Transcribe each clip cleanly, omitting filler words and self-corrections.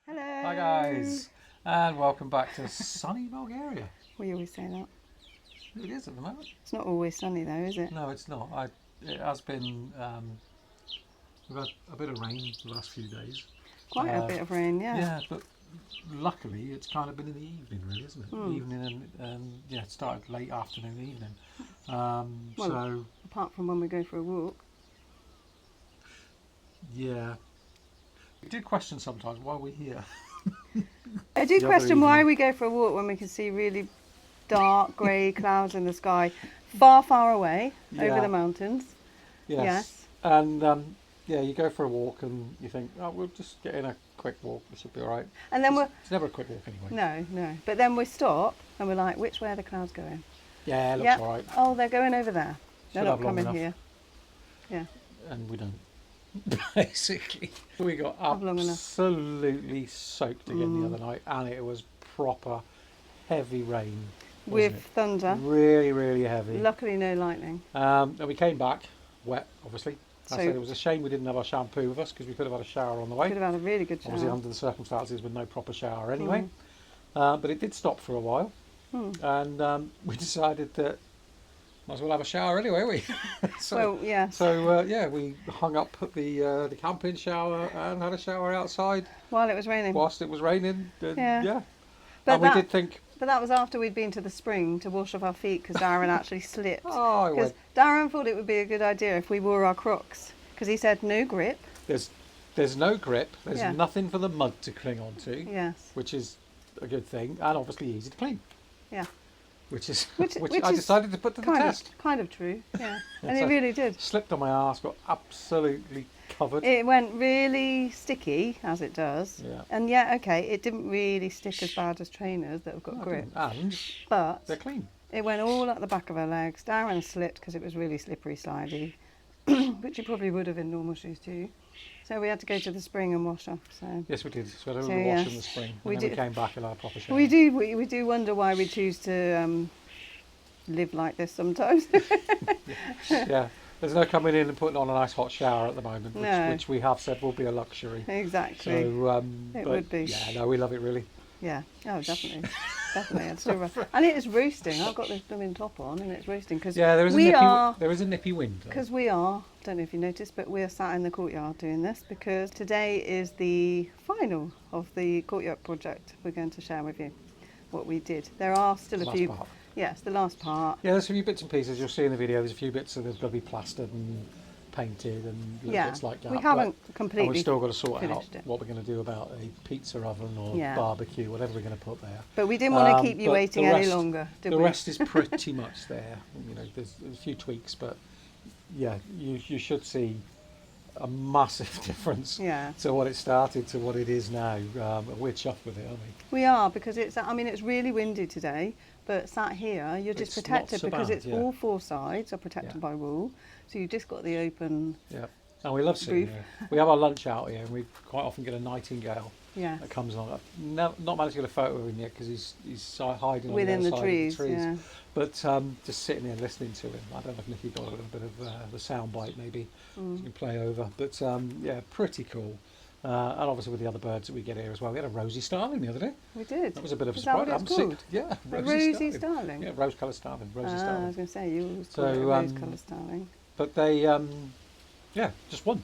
Hello. Hi guys, and welcome back to sunny Bulgaria. We always say that. It is at the moment. It's not always sunny though, is it? No, it's not. It has been. We've had a bit of rain the last few days. Quite a bit of rain, yeah. Yeah, but luckily it's kind of been in the evening, really, isn't it? Evening and yeah, it started late afternoon, evening. Well, So apart from when we go for a walk. yeah, we do question sometimes why we're here. I do The other question why evening. we go for a walk when we can see really dark grey clouds in the sky far, far away over Yeah. the mountains. Yes. And yeah, you go for a walk and you think, oh, we'll just get in a quick walk. This should be all right. And then It's never a quick walk anyway. No. But then we stop and we're like, which way are the clouds going? Yeah, it looks Yep. all right. Oh, they're going over there. They're Should not have long coming enough. here. Yeah. And we don't. Basically, we got Have long enough. absolutely soaked again the other night, and it was proper heavy rain. With wasn't thunder. it? Really, really heavy. Luckily no lightning. And we came back wet, obviously. I So- said it was a shame we didn't have our shampoo with us because we could have had a shower on the way. Could have had a really good Obviously, shower. under the circumstances, with no proper shower anyway. But it did stop for a while, and we decided that might as well have a shower anyway, we. Well, yes. So yeah, we hung up the camping shower and had a shower outside While it was raining. whilst it was raining. And, Yeah. But and we that- did think, But that was after we'd been to the spring to wash off our feet because Darren actually slipped. oh, Because Darren thought it would be a good idea if we wore our Crocs because he said no grip. there's no grip, there's Yeah. nothing for the mud to cling onto, Yes. which is a good thing, and obviously easy to clean. Yeah. Which Which I is decided to put to the test. Kind of true. Yeah. And So- it really did. Slipped on my arse, got absolutely covered. It went really sticky as it does. Yeah. And yeah, okay, it didn't really stick as bad as trainers that have got grip, And but they're clean. it went all up the back of her legs. Darren slipped because it was really slippery, slidey, which you probably would have in normal shoes too. So we had to go to the spring and wash off. So Yes, we did. So we had a So, little wash yes, in the spring, and we then we did. came back and had a proper shower. we do wonder why we choose to live like this sometimes. Yeah, there's no coming in and putting on a nice hot shower at the moment, No. which we have said will be a luxury. Exactly. So, It but would be. Yeah, no, we love it really. Yeah. Oh, definitely. Definitely. It's still rough. And it is roasting. I've got this blooming top on and it's roasting because Yeah, there is a nippy wind. though. Because we are, don't know if you noticed, but we're sat in the courtyard doing this because today is the final of the courtyard project. We're going to share with you what we did. There are still a Last few. part. Yes, the last part. Yeah, there's a few bits and pieces you'll see in the video. There's a few bits that have got to be plastered and painted and little Yeah, bits like that. we haven't And completely we've still got to sort out finished it. what we're going to do about a pizza oven or Yeah. barbecue, whatever we're going to put there. But we didn't want to Um, keep you but waiting the any rest- longer, did The we? rest is pretty much there. You know, there's a few tweaks, but yeah, you should see a massive difference Yeah. to what it started to what it is now. We're chuffed with it, aren't we? We are, because it's really windy today, but sat here, you're just It's not protected so because bad, it's yeah. all four sides are protected Yeah. by wool. So you've just got the open, Yeah. And we love sitting Roof. here. We have our lunch out here, and we quite often get a nightingale yeah. that comes along. I've not managed to get a photo of him yet because he's hiding Within on the the other trees, side of the trees. yeah. But just sitting there listening to him. I don't know if Nikki got a little bit of the sound bite maybe you can play over. But yeah, pretty cool. And obviously with the other birds that we get here as well. We had a rosy starling the other day. We did. That was a bit of a Is that surprise. what it's I haven't called? seen- Yeah, A rosy rosy starling. starling? Yeah, rose-coloured starling. Rosy I starling. was going to say, you always So, call it a rose-coloured starling. But they, yeah, just one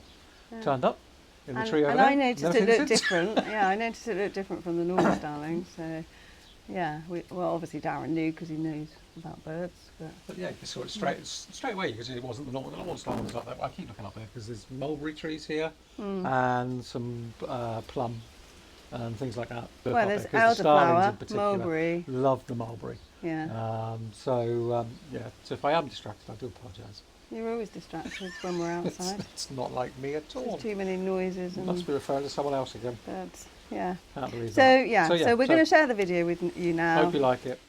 Yeah. turned up in the And, tree over and there. I noticed Never it seen looked since. different. Yeah, I noticed it looked different from the normal starling. So, yeah, well, obviously Darren knew because he knows about birds. But yeah, you saw it straight away because it wasn't the normal starlings like that. I keep looking up there because there's mulberry trees here and some plum and things like that. Look Well, up there's there, 'cause the starlings elderflower, in particular mulberry. love the mulberry. Yeah, Yeah, so if I am distracted, I do apologise. you're always distracted when we're outside. It's not like me at all. There's too many noises You and must be referring to someone else again. birds. Yeah. Can't believe So that. yeah, so we're going to share the video with you now. Hope you like it.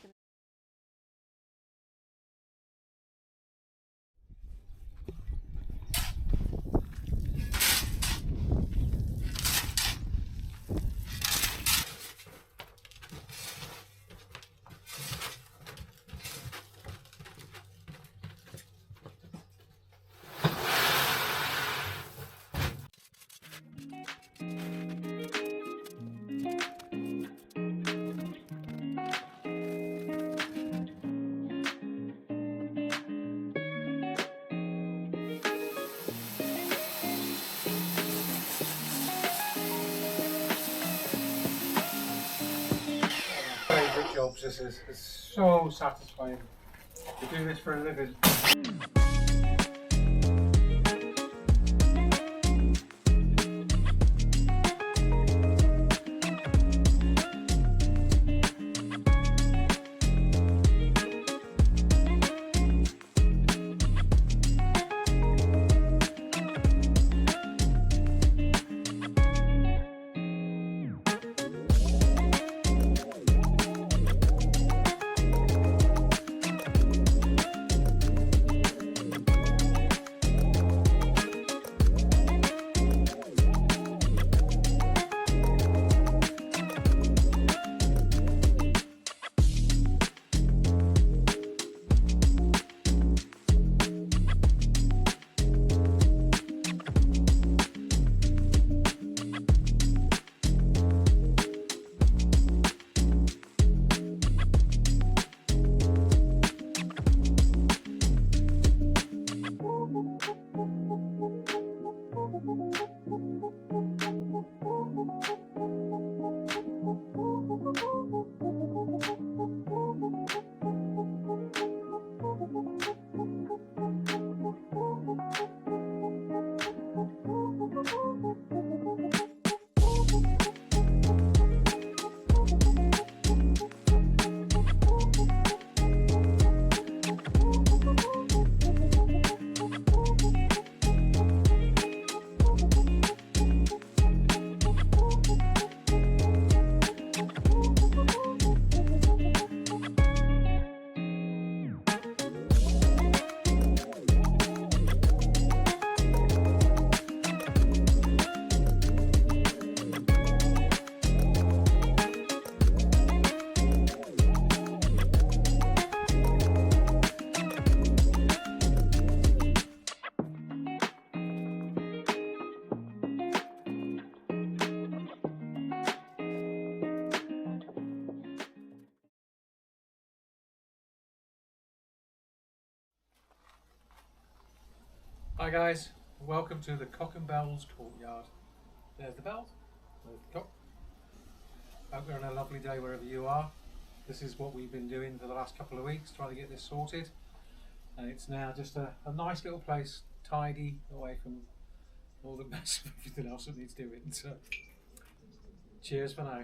processes. It's so satisfying to do this for a living. Hi guys, welcome to the Cock and Bells Courtyard. There's the bells, there's the cock. Hope you're on a lovely day wherever you are. This is what we've been doing for the last couple of weeks, trying to get this sorted. And it's now just a nice little place, tidy, away from all the mess of everything else that needs doing. So, cheers for now.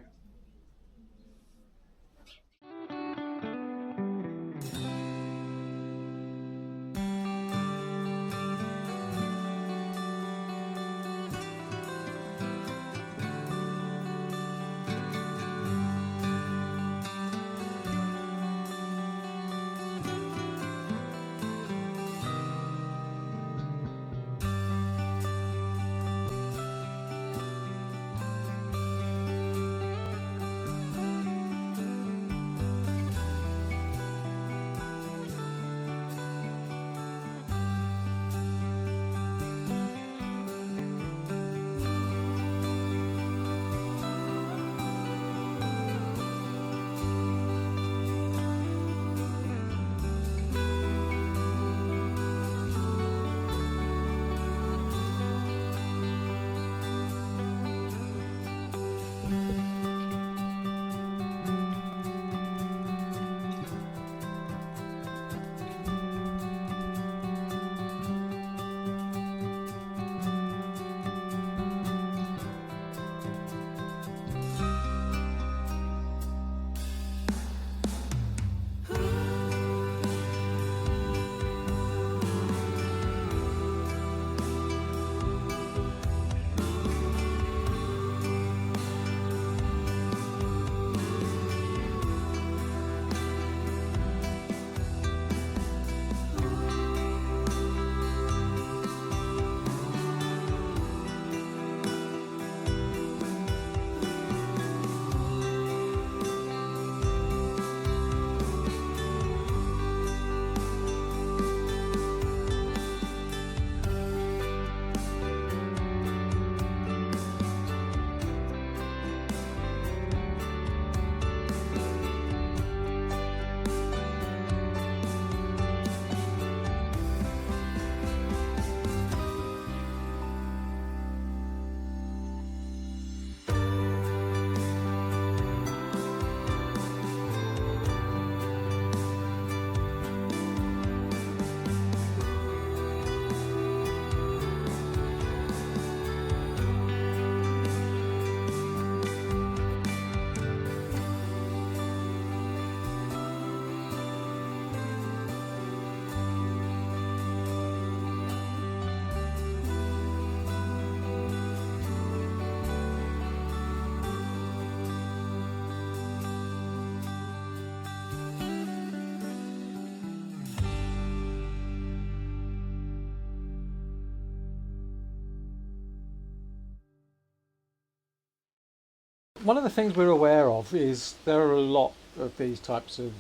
one of the things we're aware of is there are a lot of these types of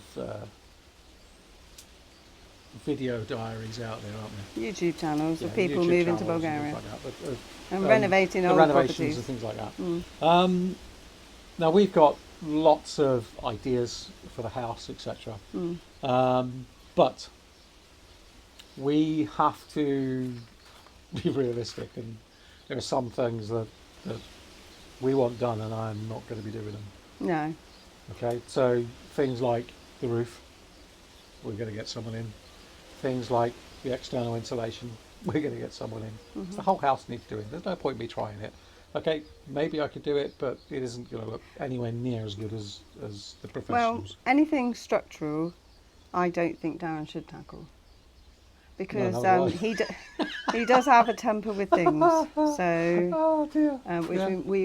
video diaries out there, aren't there? YouTube channels of Yeah, people YouTube moving to channels and Bulgaria things like that, and renovating the old renovations properties. and things like that. Mm. Now we've got lots of ideas for the house, etc. But we have to be realistic, and there are some things that we want done, and I'm not going to be doing them. No. Okay, so things like the roof, we're going to get someone in. Things like the external insulation, we're going to get someone in. Mm-hmm. So the whole house needs doing. There's no point in me trying it. Okay, maybe I could do it, but it isn't going to look anywhere near as good as the Well, professionals. anything structural, I don't think Darren should tackle. Because No, he does have a temper with things, so Oh dear.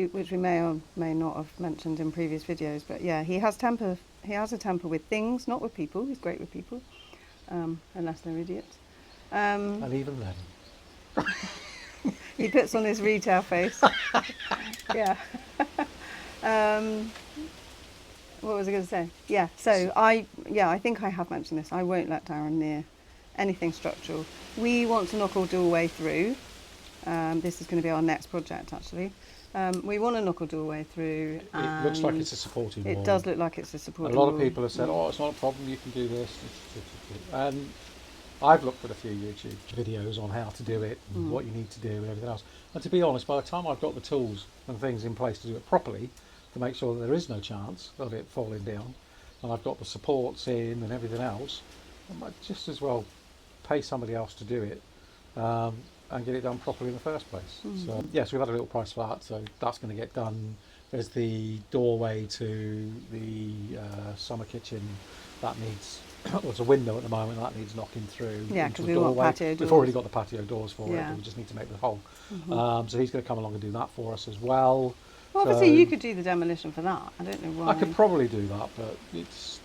which we may or may not have mentioned in previous videos. But yeah, he has temper. He has a temper with things, not with people. He's great with people, unless they're idiots. And even then. He puts on his retail face. Yeah. What was I going to say? Yeah. So I think I have mentioned this. I won't let Darren near anything structural. We want to knock a doorway through. This is going to be our next project, actually. We want to knock a doorway through. It looks like it's a supporting wall. It does look like it's a supporting A lot wall. of people have said, "Oh, it's not a problem. You can do this." And I've looked at a few YouTube videos on how to do it, and what you need to do, and everything else. And to be honest, by the time I've got the tools and things in place to do it properly, to make sure that there is no chance of it falling down, and I've got the supports in and everything else, I might just as well pay somebody else to do it and get it done properly in the first place. So yes, we've had a little price for that, so that's going to get done. There's the doorway to the summer kitchen that needs, there's a window at the moment that needs knocking through. Yeah, into because the we want doorway. patio doors. We've already got the patio doors for it, Yeah. but we just need to make the hole. So he's going to come along and do that for us as well. Well, obviously So you could do the demolition for that. I don't know why. I could probably do that, but he's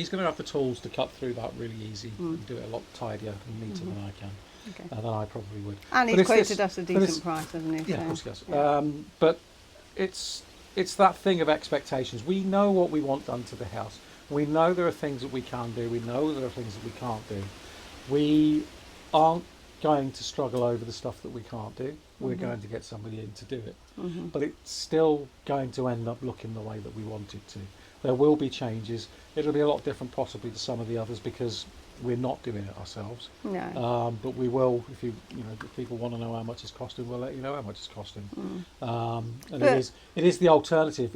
going to have the tools to cut through that really easy and do it a lot tidier and neater than I can. Okay. Than I probably would. And But he's it's quoted this- us a but decent it's- price, hasn't he? Yeah, So, of course he has. yeah. But it's that thing of expectations. We know what we want done to the house. We know there are things that we can do. We know there are things that we can't do. We aren't going to struggle over the stuff that we can't do. We're going to get somebody in to do it. But it's still going to end up looking the way that we want it to. There will be changes. It'll be a lot different possibly to some of the others because we're not doing it ourselves. No. But we will, if people want to know how much it's costing, we'll let you know how much it's costing. And But- it is the alternative.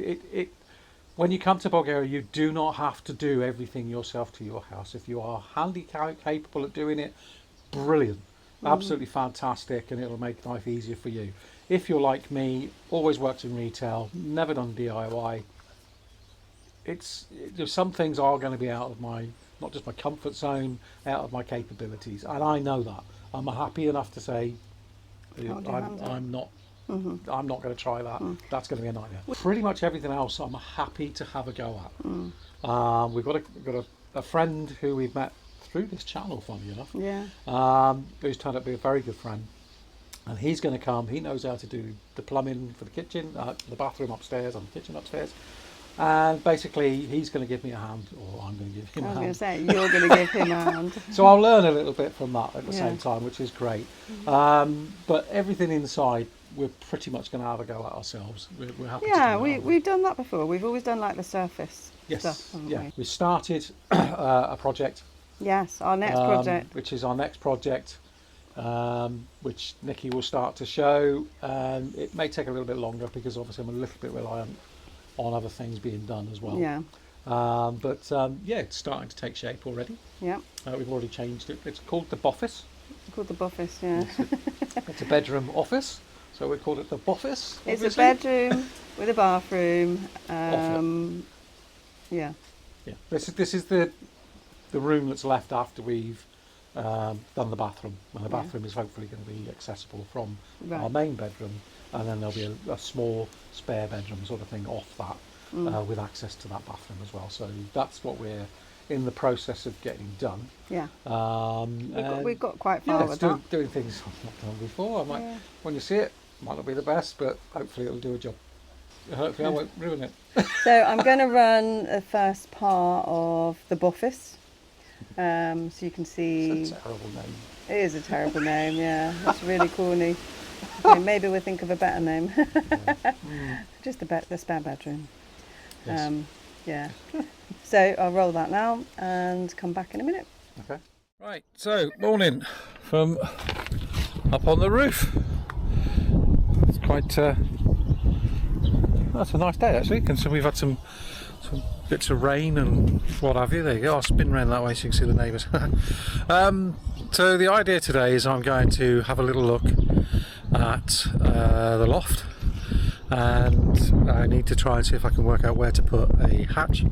When you come to Bulgaria, you do not have to do everything yourself to your house. If you are handy capable at doing it, brilliant, absolutely fantastic, and it'll make life easier for you. If you're like me, always worked in retail, never done DIY, some things are going to be out of not just my comfort zone, out of my capabilities, and I know that. I'm happy enough to say I'm not going to try that. That's going to be a nightmare. Pretty much everything else I'm happy to have a go at. We've got a friend who we've met through this channel, funny enough, who's turned out to be a very good friend, and he's going to come. He knows how to do the plumbing for the kitchen, the bathroom upstairs and the kitchen upstairs. And basically, he's going to give me a hand, or I'm going to give him a I was hand. going to say, you're going to give him a hand. So I'll learn a little bit from that at the Yeah. same time, which is great. But everything inside, we're pretty much going to have a go at ourselves. We're happy to do Yeah, that. we've done that before. We've always done like the surface Yes, stuff, haven't yeah. we? We started a project, Yes, our next project. which is our next project, which Nikki will start to show. It may take a little bit longer because obviously I'm a little bit reliant on other things being done as well. Yeah, It's starting to take shape already. yeah. We've already changed it. It's called the Boffice. It's called the Boffice, yeah. It's a bedroom office, so we call it the Boffice. It's a obviously. bedroom with a bathroom. Yeah. Yeah. This is the room that's left after we've done the bathroom, and the Yeah. bathroom is hopefully going to be accessible from Right. our main bedroom, and then there'll be a small spare bedroom sort of thing off that with access to that bathroom as well. So that's what we're in the process of getting done. Yeah. And We've got quite far it's with doing, that. doing things I've not done before. Yeah. When you see it, might not be the best, but hopefully it'll do a job. Hopefully I won't ruin it. So I'm going to run the first part of the Boffice, so you can see. It's a terrible name. It is a terrible name, yeah. It's really corny. Okay, maybe we'll think of a better name. Just the spare bedroom. Yes. Yeah. So I'll roll that now and come back in a minute. Okay. Right, so morning from up on the roof. It's quite, that's a nice day actually, considering we've had some bits of rain and what have you. There you go, I'll spin round that way so you can see the neighbours. So the idea today is I'm going to have a little look at the loft, and I need to try and see if I can work out where to put a hatch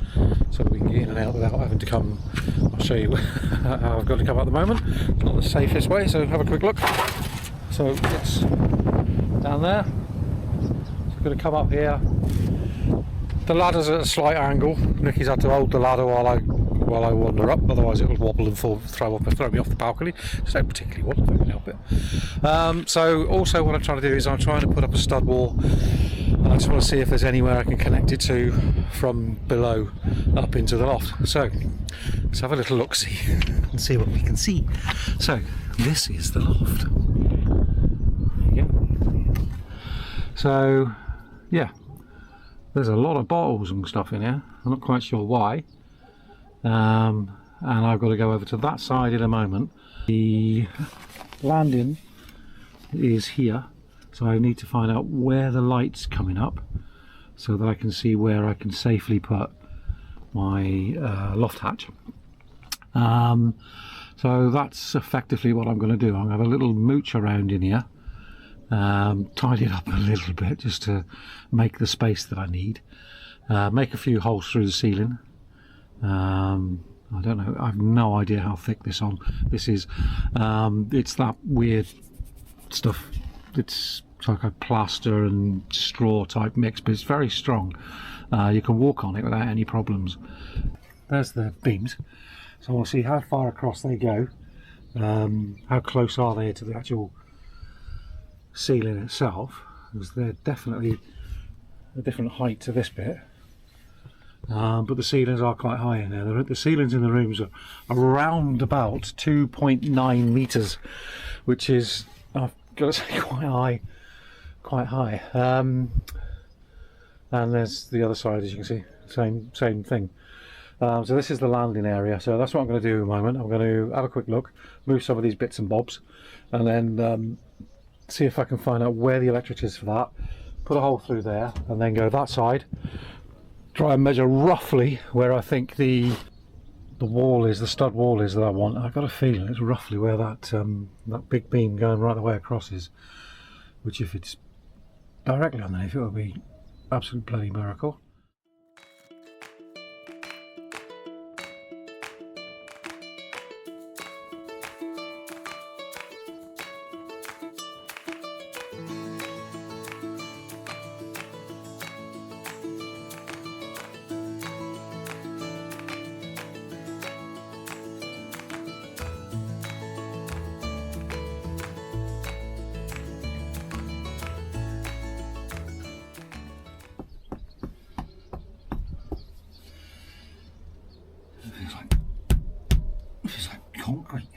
so that we can get in and out without having to come. I'll show you how I've got to come at the moment. It's not the safest way, so have a quick look. So it's down there, so I'm going to come up here. The ladder's at a slight angle. Nikki's had to hold the ladder while I wander up, otherwise it'll wobble and throw me off the balcony. It's not particularly wobble if I can help it. So also what I'm trying to do is I'm trying to put up a stud wall, and I just want to see if there's anywhere I can connect it to from below up into the loft. So let's have a little look-see and see what we can see. So this is the loft. There you go. So yeah, there's a lot of bottles and stuff in here. I'm not quite sure why. And I've got to go over to that side in a moment. The landing is here, so I need to find out where the light's coming up so that I can see where I can safely put my loft hatch. So that's effectively what I'm going to do. I'm going to have a little mooch around in here, tidy it up a little bit just to make the space that I need, make a few holes through the ceiling. I don't know, I have no idea how thick this is. It's that weird stuff. It's like a plaster and straw type mix, but it's very strong. You can walk on it without any problems. There's the beams, so we'll see how far across they go. How close are they to the actual ceiling itself, because they're definitely a different height to this bit. But the ceilings are quite high in there. The ceilings in the rooms are around about 2.9 metres, which is, I've got to say, quite high. And there's the other side, as you can see, same thing. So this is the landing area. So that's what I'm going to do in a moment. I'm going to have a quick look, move some of these bits and bobs, and then see if I can find out where the electric is for that. Put a hole through there, and then go that side. Try and measure roughly where I think the wall is, the stud wall is that I want. I've got a feeling it's roughly where that big beam going right the way across is, which if it's directly underneath it will be absolute bloody miracle. It feels like concrete.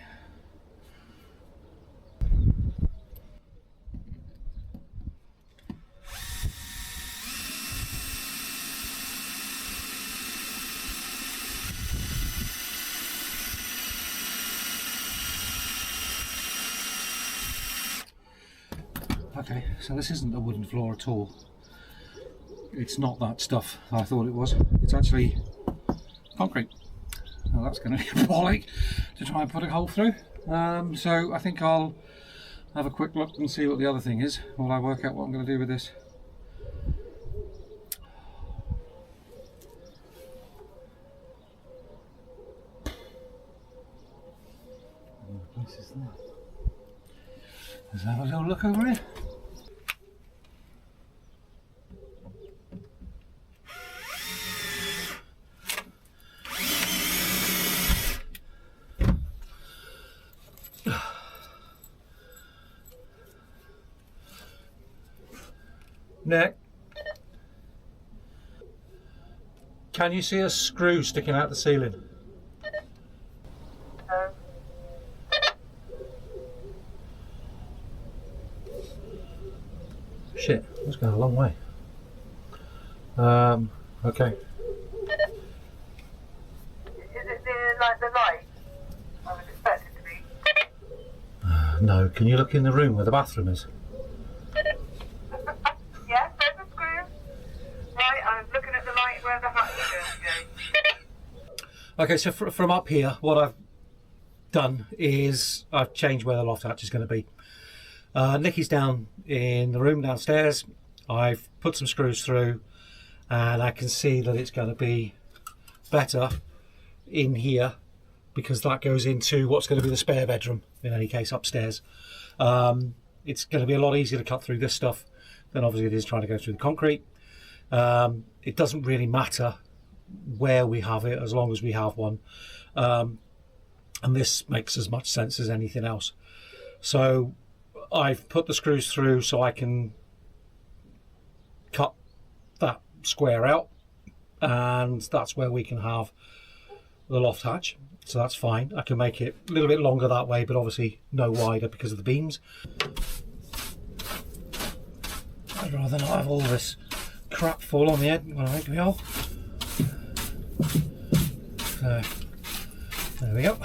Okay, so this isn't a wooden floor at all. It's not that stuff I thought it was. It's actually concrete. Now that's going to be a bollock to try and put a hole through. So I think I'll have a quick look and see what the other thing is while I work out what I'm going to do with this. What place is that? Let's have a little look over here. Nick, Can you see a screw sticking out the ceiling? No. Shit, that's going a long way. Okay. Is it the light? I would expect it to be. No, can you look in the room where the bathroom is? Yes, there's a screw. Right, I'm looking at the light where the hatch is going to go. Okay, so from up here, what I've done is I've changed where the loft hatch is going to be. Nikki's down in the room downstairs. I've put some screws through, and I can see that it's going to be better in here because that goes into what's going to be the spare bedroom in any case upstairs. It's going to be a lot easier to cut through this stuff than obviously it is trying to go through the concrete. It doesn't really matter where we have it as long as we have one, and this makes as much sense as anything else. So I've put the screws through so I can cut that square out, and that's where we can have the loft hatch, so that's fine. I can make it a little bit longer that way, but obviously no wider because of the beams. I'd rather not have all this crap fall on the head when I make the hole. So there we go.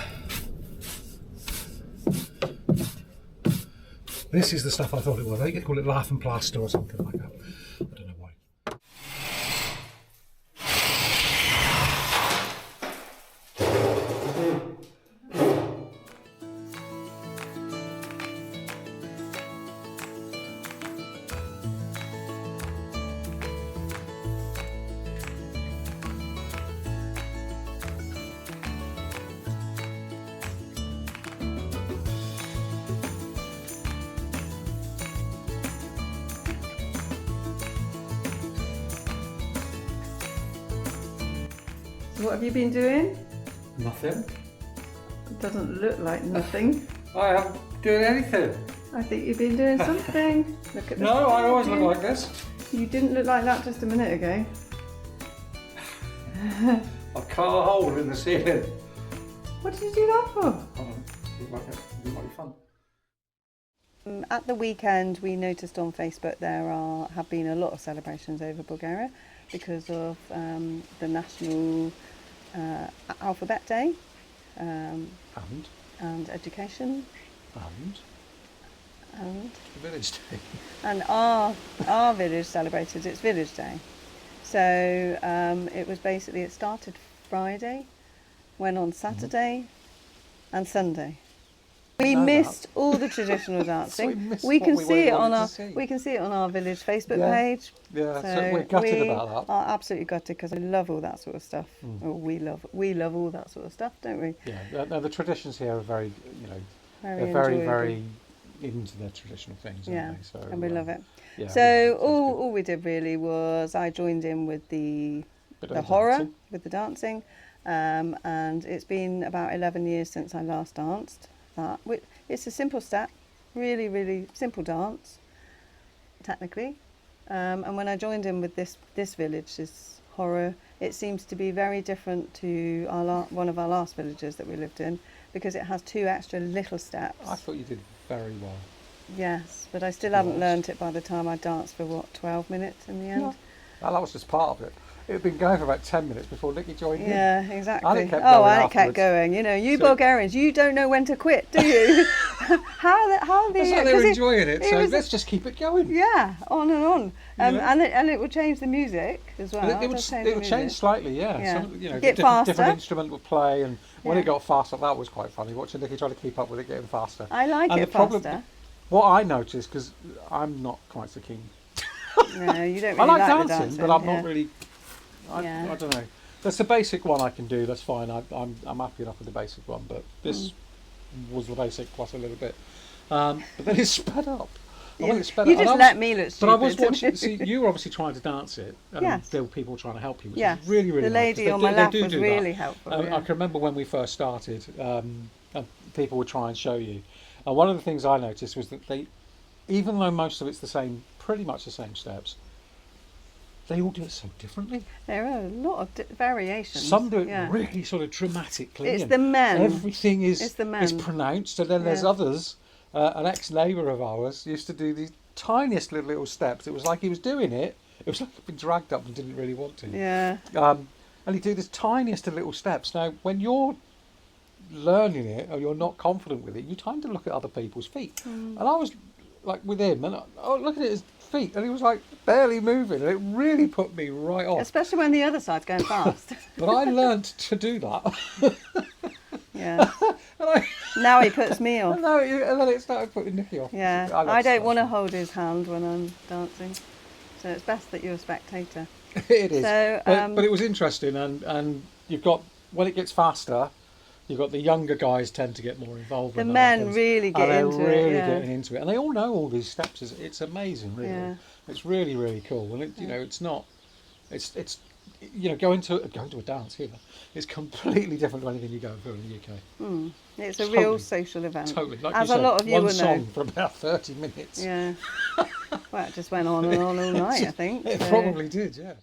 This is the stuff I thought it was. I think they call it lath and plaster or something like that. I don't know why. What have you been doing? Nothing. It doesn't look like nothing. I haven't doing anything. I think you've been doing something. Look at this. No, I always look like this. You didn't look like that just a minute ago. I've cut a hole in the ceiling. What did you do that for? Hold on. It might be fun. At the weekend, we noticed on Facebook there have been a lot of celebrations over Bulgaria because of the National Alphabet Day and education and Village Day. and our village celebrated its Village Day. So it started Friday, went on Saturday and Sunday. We missed all the traditional dancing. We can see it on our village Facebook page. Yeah, so we're gutted about that. Are absolutely gutted because I love all that sort of stuff. Or we love all that sort of stuff, don't we? Yeah, no, the traditions here are very, they're very into their traditional things, aren't they? So, and we love it. Yeah, so all we did really was I joined in with the horror, with the dancing, and it's been about 11 years since I last danced. It's a simple step, really, really simple dance, technically. And when I joined in with this village, this horror, it seems to be very different to one of our last villages that we lived in because it has 2 extra little steps. I thought you did very well. Yes, but I still haven't learnt it by the time I danced for 12 minutes in the end. No. Well, that was just part of it. It had been going for about 10 minutes before Nikki joined in. Yeah, exactly. And it kept going. You Bulgarians, you don't know when to quit, do you? how the It's like they were enjoying it, so let's just keep it going. Yeah, on and on. And it would change the music as well. It would change slightly, yeah. Some, different instrument would play, and when it got faster, that was quite funny, watching Nikki try to keep up with it getting faster. I like it faster. What I noticed, because I'm not quite so keen. No, you don't really I like dancing, dancing, but I'm not really... I don't know. That's the basic one I can do. That's fine. I'm happy enough with the basic one. But this was the basic plus a little bit. But then it sped up. You just let me look stupid. But I was watching. See, you were obviously trying to dance it. Yes. There were people trying to help you, which yes. is really, really the lady nice. on my lap was really helpful. I can remember when we first started, and people would try and show you. And one of the things I noticed was that even though most of it's the same, pretty much the same steps, they all do it so differently. There are a lot of variations. Some do it yeah. really sort of dramatically. It's and the men. Everything is It's the men. is pronounced, and then there's Yeah. others. An ex-neighbour of ours used to do these tiniest little steps. It was like he was doing it. It was like he'd been dragged up and didn't really want to. Yeah. And he'd do this tiniest of little steps. Now, when you're learning it or you're not confident with it, you tend to look at other people's feet. And I was like with him, and look at his feet, and he was like barely moving, and it really put me right off. Especially when the other side's going fast. But I learned to do that. Yeah. and I, Now he puts me off. and then it started putting Nicky off. Yeah. love I don't stuff. want to hold his hand when I'm dancing. So it's best that you're a spectator. It is. So, but it was interesting, and you've got, when it gets faster, you've got the younger guys tend to get more involved. The when that men happens, really get and into they're really it. Yeah. getting into it, and they all know all these steps. It's amazing, really. Yeah. It's really, really cool, and it's not, it's going to a dance here. It's completely different to anything you go and feel in the UK. It's a Totally. real social event. Totally, like As you a said, lot of you one will song know. for about 30 minutes. Yeah. Well, it just went on and on all night, I think. It so- probably did, yeah.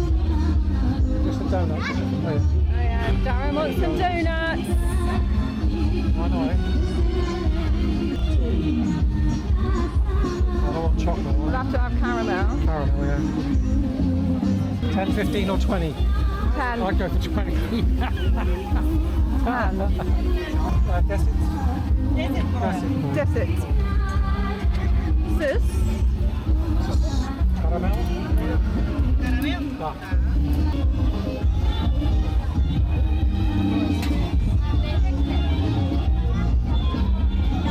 Just the donuts. Oh yeah, Darren wants some donuts. I know. I don't want chocolate. We'll have to have caramel. Caramel, yeah. 10, 15 or 20? 10. I'd go for 20. Guess it's Desert. Sis. caramel. Ah.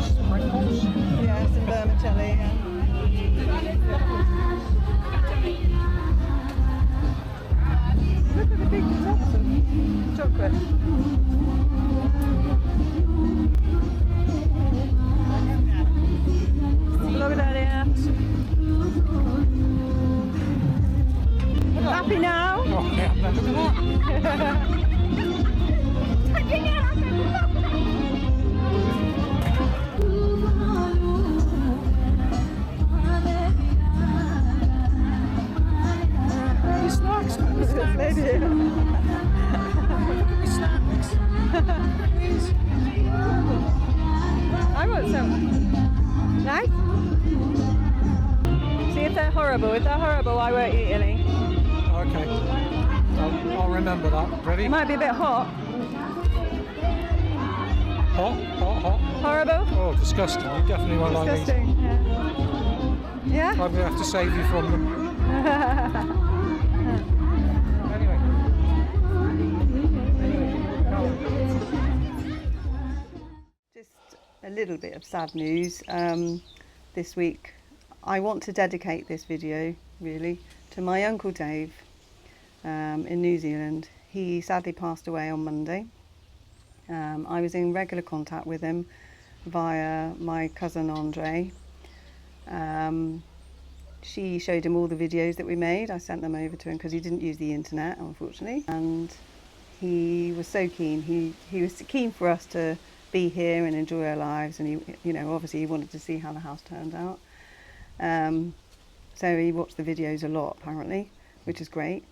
Sprinkles. Yeah, some vermicelli. Yeah. it. Look at that here. Happy now? Oh, yeah, look at that. Snacks, Maybe. snacks. I want some. Nice? See if they're horrible. If they're horrible, I won't eat any. Okay, I'll remember that. Ready? It might be a bit hot. Hot. Horrible? Oh, disgusting. You definitely won't like these. Disgusting. Yeah? I'm going to have to save you from them. Anyway. Just a little bit of sad news this week. I want to dedicate this video, really, to my Uncle Dave in New Zealand. He sadly passed away on Monday. I was in regular contact with him via my cousin Andre. She showed him all the videos that we made. I sent them over to him because he didn't use the internet, unfortunately. And he was so keen. He was keen for us to be here and enjoy our lives. And he, you know, obviously he wanted to see how the house turned out. So he watched the videos a lot, apparently, which is great.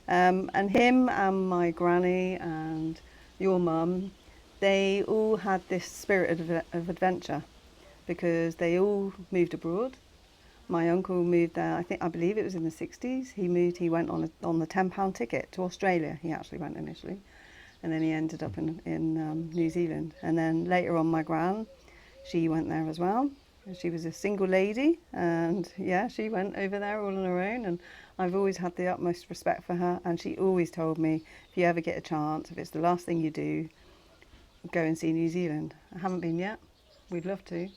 And him and my granny and your mum, they all had this spirit of adventure because they all moved abroad. My uncle moved there, I believe it was in the 60s. He went on the £10 ticket to Australia. He actually went initially. And then he ended up in New Zealand. And then later on, my gran, she went there as well. She was a single lady, and yeah, she went over there all on her own, and I've always had the utmost respect for her. And she always told me, if you ever get a chance, if it's the last thing you do, go and see New Zealand. I haven't been yet. We'd love to,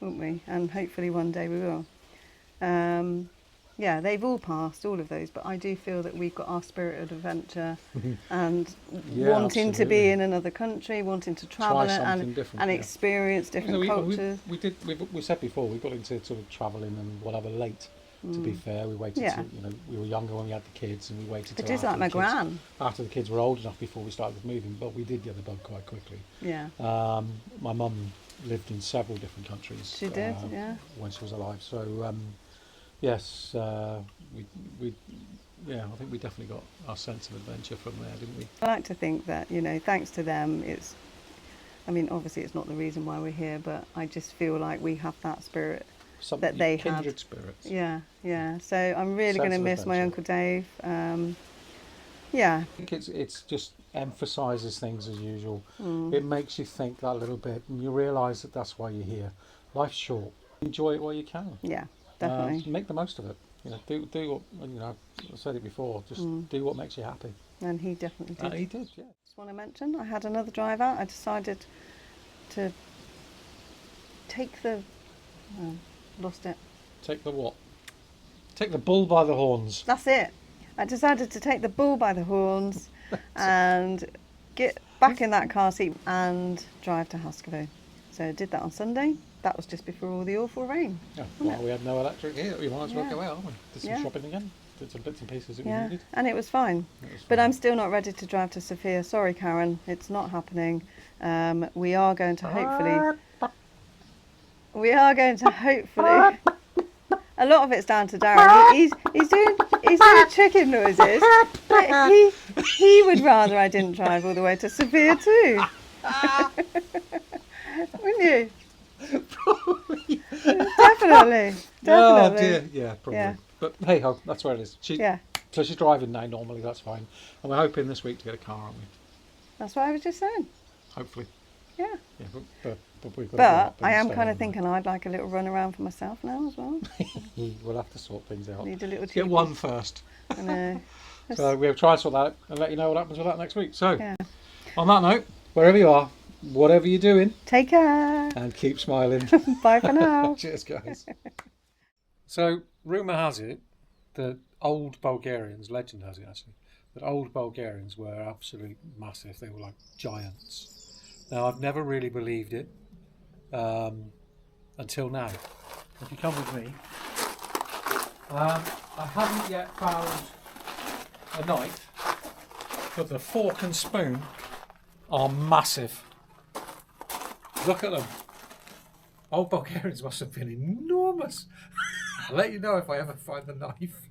wouldn't we? And hopefully one day we will. Yeah, they've all passed, all of those, but I do feel that we've got our spirit of adventure and Yeah, wanting to absolutely. be in another country, wanting to travel and different, yeah. experience different cultures. We said before, we got into sort of travelling and whatever late. To be fair, we waited. Yeah. Till, you know, we were younger when we had the kids, and we waited. It till is after like my the kids- gran. After the kids were old enough before we started moving, but we did get the bug quite quickly. Yeah, My mum lived in several different countries. she did. Yeah. When she was alive, so yes, I think we definitely got our sense of adventure from there, didn't we? I like to think that, you know, thanks to them, I mean, obviously it's not the reason why we're here, but I just feel like we have that spirit that they had. Kindred spirits. Yeah, yeah. So I'm really going to Sense of miss my adventure. Uncle Dave. Yeah. I think it's just emphasises things as usual. It makes you think that little bit, and you realise that that's why you're here. Life's short. Enjoy it while you can. Yeah, definitely. Make the most of it. You know, do what, you know. I said it before. Just do what makes you happy. And he definitely did. He did. Yeah. Just want to mention, I had another drive out. I decided to take the... Oh, lost it. Take the what? Take the bull by the horns. That's it. I decided to take the bull by the horns and get back in that car seat and drive to Haskovo. So I did that on Sunday. That was just before all the awful rain. Yeah, well, we had no electric here. We might as well Yeah. go out, haven't we? Did some Yeah. shopping again. Did some bits and pieces that we Yeah, needed. and it was fine. It was But fine. I'm still not ready to drive to Sofia. Sorry, Karen, it's not happening. We are going to hopefully... A lot of it's down to Darren. He's doing chicken noises. But he would rather I didn't drive all the way to Sofia too. Wouldn't you? Probably. Definitely. Oh dear, yeah, probably. Yeah. But hey ho, that's where it is. Yeah, So she's driving now normally, that's fine. And we're hoping this week to get a car, aren't we? that's what I was just saying. Hopefully. Yeah. Yeah, but we've got to go But up and I am stay kind of overnight. thinking I'd like a little run around for myself now as well. We'll have to sort things out. Need a little Let's get cheeky- one first. I know. So we'll try and sort that out and let you know what happens with that next week. So, Yeah. on that note, wherever you are, whatever you're doing, Take care. and keep smiling. Bye for now. Cheers, guys. So, rumour has it the old Bulgarians, legend has it actually, that old Bulgarians were absolute massive. They were like giants. Now, I've never really believed it until now. If you come with me, I haven't yet found a knife, but the fork and spoon are massive. Look at them. Old Bulgarians must have been enormous. I'll let you know if I ever find the knife.